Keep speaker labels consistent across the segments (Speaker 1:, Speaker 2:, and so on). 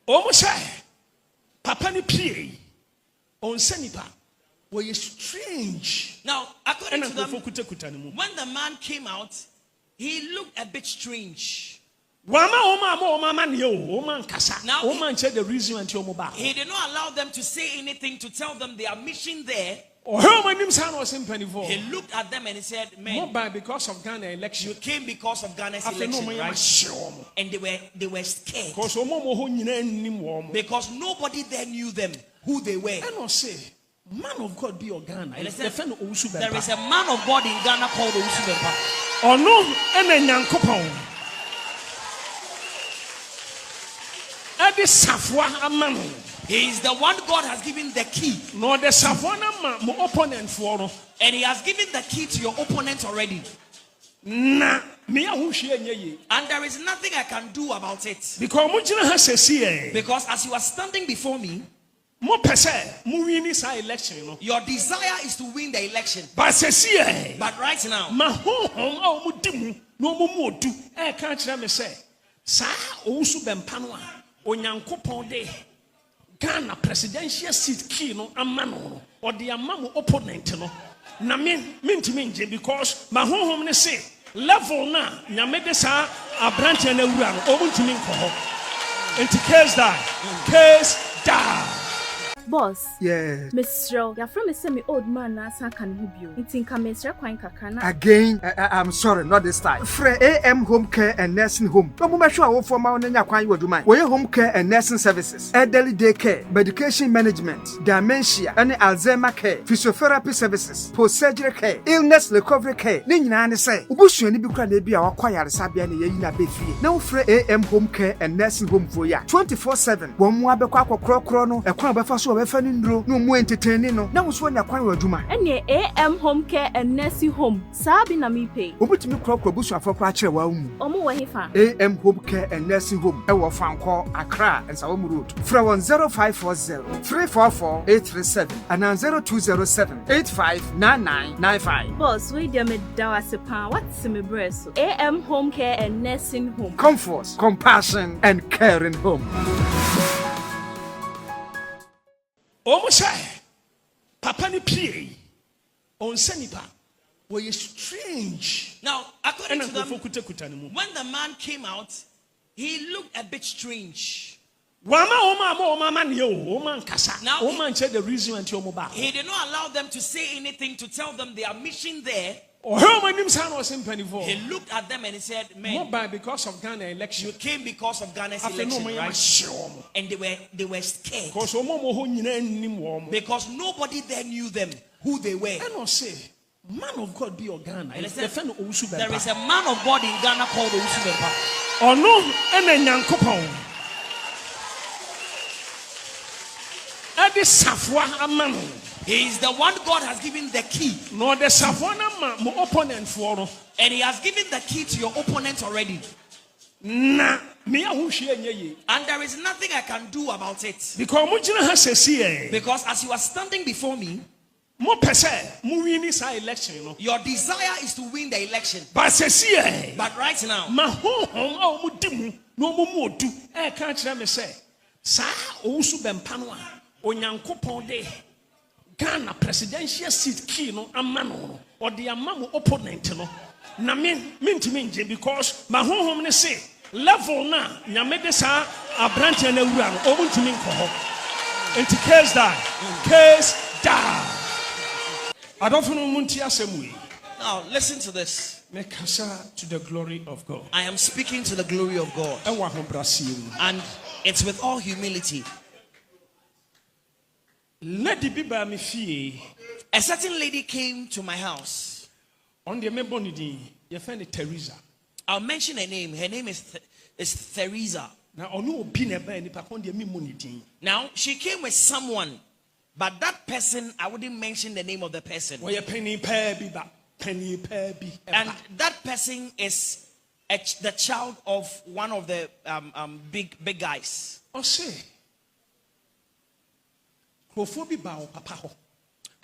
Speaker 1: Almost Papa ni pie on senipa were strange.
Speaker 2: Now, according to them, when the man came out, he looked a bit strange.
Speaker 1: Now, the reason
Speaker 2: he did not allow them to say anything to tell them their mission there. He looked at them and he said, "Man,
Speaker 1: because of Ghana election,
Speaker 2: you came because of Ghana's election, right?" And they were scared because nobody there knew them, who they were.
Speaker 1: Man of God be Ghana.
Speaker 2: There is a man of God in Ghana called Owusu Bempah.
Speaker 1: Oh no,
Speaker 2: he is the one God has given the key.
Speaker 1: No, the Savannah opponent for,
Speaker 2: and he has given the key to your opponent already.
Speaker 1: Nah,
Speaker 2: and there is nothing I can do about it. Because as you are standing before me, your desire is to win the election. But right now,
Speaker 1: Ghana presidential seat key no amano or the amamo opponent no na minti because my home say level na nyamede sa abranche na wura no obuntimi nko into case die.
Speaker 3: Boss,
Speaker 4: yeah.
Speaker 3: Mr. You're from a semi-old man as I can help you. It's in Mr. Kakana.
Speaker 4: Again, I'm sorry, not this time. Free AM Home Care and Nursing Home. No more sure for my own Yakwan you do mine. Where home care and nursing services, elderly day care, medication management, dementia, and Alzheimer care, physiotherapy services, post-surgery care, illness recovery care. Nina say, Ubushu and Ibuka de be our choir Sabian Yina Befi. Now free AM Home Care and Nursing Home for ya 24/7. One more chrono, a crowd no more entertaining no. Now was when you acquire Juma.
Speaker 3: And your AM Home Care and Nursing Home. Sabi na mi pay.
Speaker 4: Ubut me crop bush for Prache Waum.
Speaker 3: Omo wahifa.
Speaker 4: AM Home Care and Nursing Home. Ewa fan call Accra and Saum Road. From 0540 344 837 and 0207 859995.
Speaker 3: Boss, we dear me dawasepa. What's me breast? AM Home Care and Nursing Home.
Speaker 4: Comfort, compassion, and caring home.
Speaker 1: Almost Papa ni pie on senipa were strange.
Speaker 2: Now, according to them, when the man came out, he looked a bit strange.
Speaker 1: Now, the reason
Speaker 2: he did not allow them to say anything to tell them their mission there. He looked at them and he said, "Man,
Speaker 1: because of Ghana election,
Speaker 2: you came because of Ghana's election, right?" And they were scared because nobody there knew them, who they were.
Speaker 1: Man of God be Ghana.
Speaker 2: There is a man of God in Ghana called Owusu Bempah.
Speaker 1: Oh no,
Speaker 2: he is the one God has given the key.
Speaker 1: No, the Savannah opponent for,
Speaker 2: and he has given the key to your opponent already.
Speaker 1: Nah,
Speaker 2: and there is nothing I can do about it.
Speaker 1: Because
Speaker 2: as you are standing before me,
Speaker 1: your desire
Speaker 2: is to win the election.
Speaker 1: But
Speaker 2: right now,
Speaker 1: Ghana presidential seat key no amano or the amamo opponent no na minti because my home say level na nyamede sa abranche na wura no obuntimi nko into case die. I don't know munti asemu.
Speaker 2: Now listen to this.
Speaker 1: To the glory of God.
Speaker 2: I am speaking to the glory of God. And it's with all humility.
Speaker 1: A
Speaker 2: certain lady came to my house.
Speaker 1: On the member, you find Teresa.
Speaker 2: I'll mention her name. Her name is Teresa. Now she came with someone, but that person, I wouldn't mention the name of the person. And that person is the child of one of the big guys.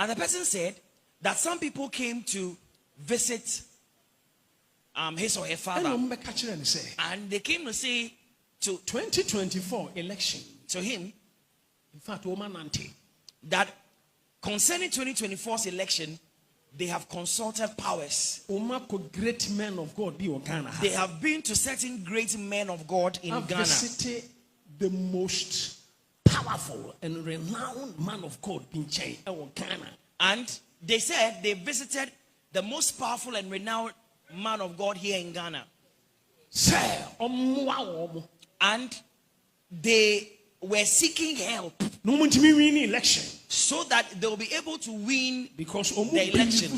Speaker 2: And the person said that some people came to visit his or her father, and they came to say to
Speaker 1: 2024 election.
Speaker 2: To him,
Speaker 1: in fact, woman auntie,
Speaker 2: that concerning 2024's election, they have consulted powers.
Speaker 1: Great men of God be Ghana.
Speaker 2: They have been to certain great men of God in Ghana.
Speaker 1: Visited the most powerful and renowned man of God in Ghana.
Speaker 2: And they said they visited the most powerful and renowned man of God here in Ghana. And they were seeking help so that they will be able to win the election.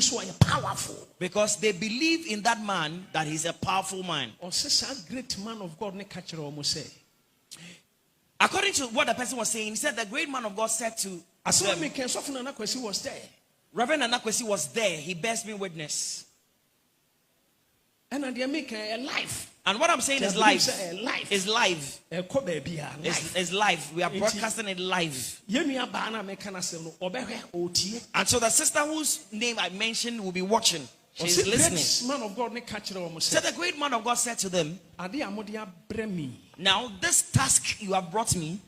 Speaker 2: Because they believe in that man, that he's a powerful man.
Speaker 1: Great man of God.
Speaker 2: According to what the person was saying, he said the great man of God said to them, Reverend Anakwesi was there. He bears me witness.
Speaker 1: And they make a life.
Speaker 2: And what I'm saying is live. Is live. It's live. We are broadcasting it live. And so the sister whose name I mentioned will be watching. She's listening. So the great man of God said to them, now this task you have brought me,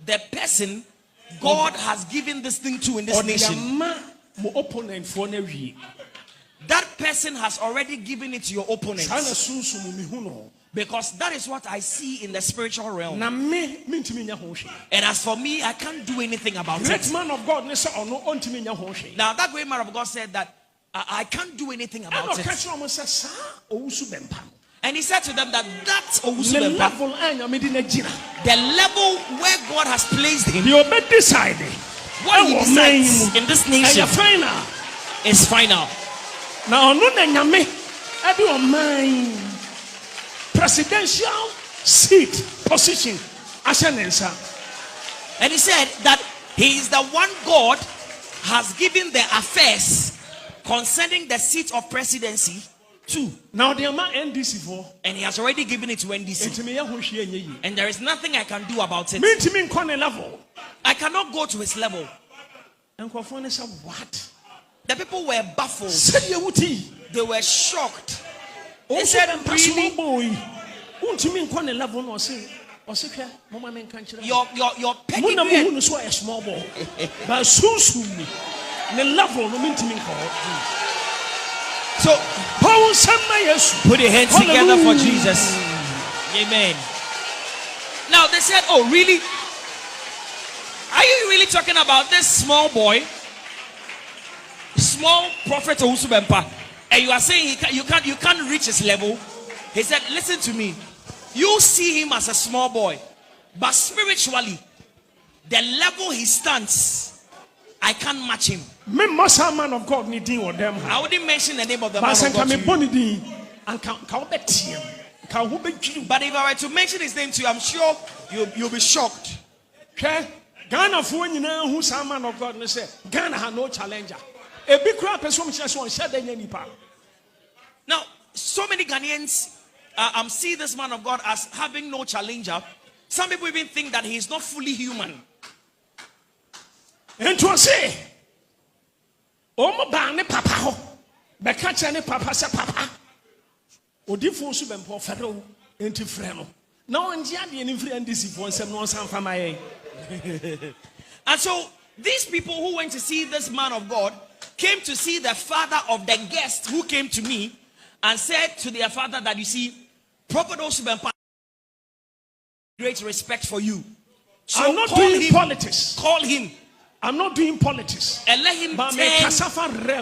Speaker 2: the person God has given this thing to in this nation, that person has already given it to your opponents. Because that is what I see in the spiritual realm. And as for me, I can't do anything about it.
Speaker 1: Man of God,
Speaker 2: now that great man of God said that I can't do anything about it. And he said to them that Owusu Bempah, the level where God has placed him, what he decides in this nation is final.
Speaker 1: Now, presidential seat position.
Speaker 2: And he said that he is the one God has given the affairs concerning the seat of presidency to.
Speaker 1: Now the man NDC for,
Speaker 2: and he has already given it to NDC. And there is nothing I can do about it. I cannot go to his level.
Speaker 1: And what?
Speaker 2: The people were baffled. They were shocked. They said, really? Your petty
Speaker 1: small boy. But so level
Speaker 2: so put your hands together for Jesus. Amen. Now they said, oh really? Are you really talking about this small boy? Small prophet Owusu Bempah, and you are saying you can't reach his level? He said, listen to me. You see him as a small boy, but spiritually, the level he stands, I can't match him.
Speaker 1: Man of God needing or them.
Speaker 2: I wouldn't mention the name of the man of God. But if I were to mention his name to you, I'm sure you'll be shocked.
Speaker 1: Okay? Ghana for who's a man of God, and say Ghana has no challenger.
Speaker 2: Now, so many Ghanaians see this man of God as having no challenger. Some people even think that he is not fully human.
Speaker 1: And to say, oh, my papa, Becatchane papa, sa papa, or different Bempah Federal into Freno. Now, and Jadi and influence this for some non family.
Speaker 2: And so, these people who went to see this man of God came to see the father of the guest who came to me and said to their father that, you see, Prophet Owusu Bempah, great respect for you. So
Speaker 1: I'm not doing politics.
Speaker 2: Call him.
Speaker 1: I'm not doing politics.
Speaker 2: And let him tell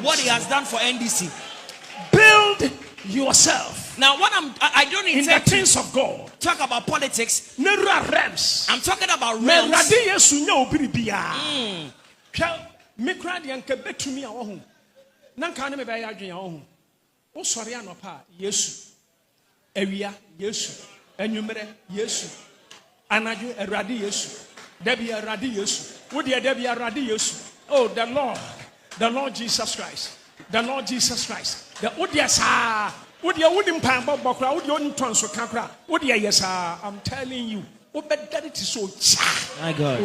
Speaker 2: what he has done for NDC.
Speaker 1: Build yourself.
Speaker 2: Now, I don't intend
Speaker 1: in the things of God.
Speaker 2: Talk about politics. I'm talking about realms.
Speaker 1: Me crowd and Quebec to me. Nankana me by Adrian. Oh, sorry, I know pa. Yes, Area, yes, and you mere, yes, and I do a radi, yes, Debbie a radi, yes, would you Debbie a radi, yes? Oh, the Lord Jesus Christ, the Lord Jesus Christ, the Udiasa, would you wouldn't pan Bokra, would you only transfer Kakra, would you, yes, I'm telling you, oh, but that it is so cha.
Speaker 2: My God.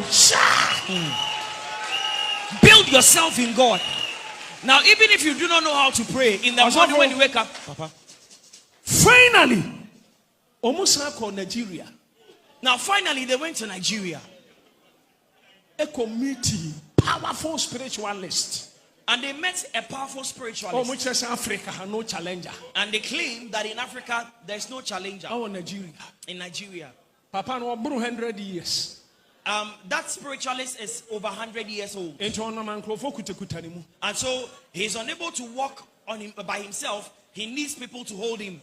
Speaker 2: Build yourself in God. Now, even if you do not know how to pray, in the morning when you wake up,
Speaker 1: finally, Omusa Nigeria.
Speaker 2: Now finally they went to Nigeria.
Speaker 1: A committee, powerful spiritualist.
Speaker 2: And they met a powerful spiritualist.
Speaker 1: Which is Africa, no challenger.
Speaker 2: And they claim that in Africa there's no challenger.
Speaker 1: Nigeria.
Speaker 2: In Nigeria.
Speaker 1: Papa no 100 years.
Speaker 2: That spiritualist is over 100 years old. And so he's unable to walk on him by himself. He needs people to hold him.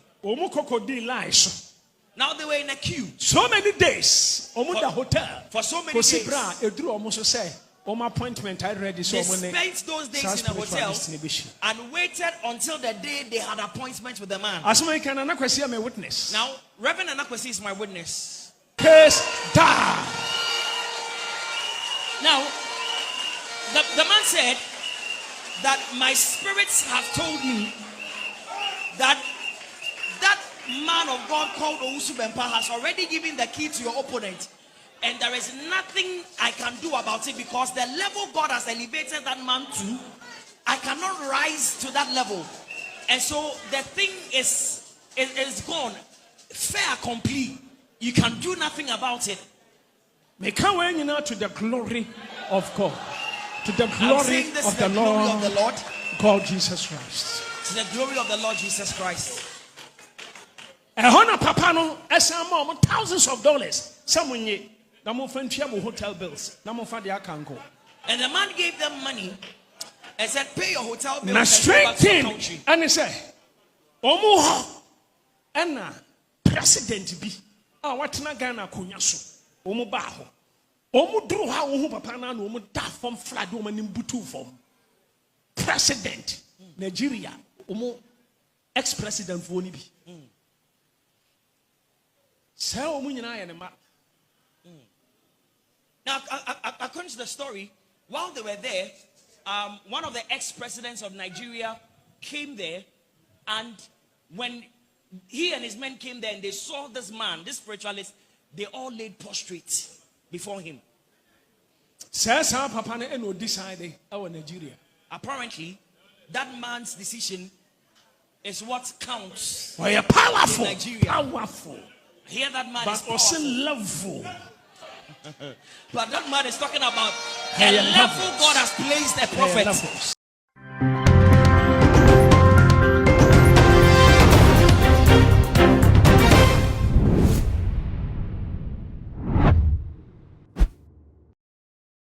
Speaker 2: Now they were in a queue.
Speaker 1: So many days. Hotel.
Speaker 2: For so many days.
Speaker 1: Appointment I ready.
Speaker 2: They spent those days in a hotel and waited until the day they had appointment with the man.
Speaker 1: Now,
Speaker 2: Reverend Anakwesi is my witness.
Speaker 1: Case die.
Speaker 2: Now, the man said that my spirits have told me that man of God called Owusu Bempah has already given the key to your opponent. And there is nothing I can do about it because the level God has elevated that man to, I cannot rise to that level. And so the thing is gone. Fair, complete. You can do nothing about it.
Speaker 1: Make our way to the glory of God. To the glory of the Lord, God Jesus Christ.
Speaker 2: To the glory of the Lord Jesus Christ.
Speaker 1: Thousands of dollars. Someone hotel bills. And
Speaker 2: the man gave them money and said, pay your hotel bills.
Speaker 1: Now straight thing. And he said, Omuha and President B. What na Ghana kunyasu. Omu baho. Omu drew how omu papa na no omu da from flood omu nimbutu from. President Nigeria. Omu ex-president Voni B. So omu nyina ya ne ma.
Speaker 2: Now, according to the story, while they were there, one of the ex-presidents of Nigeria came there, and when he and his men came there and they saw this man, this spiritualist, they all laid prostrate before him. Apparently, that man's decision is what counts.
Speaker 1: Oh, yeah, powerful.
Speaker 2: In Nigeria.
Speaker 1: Powerful.
Speaker 2: Here that man
Speaker 1: but
Speaker 2: is powerful.
Speaker 1: Also loveful.
Speaker 2: But that man is talking about a level God has placed a prophet.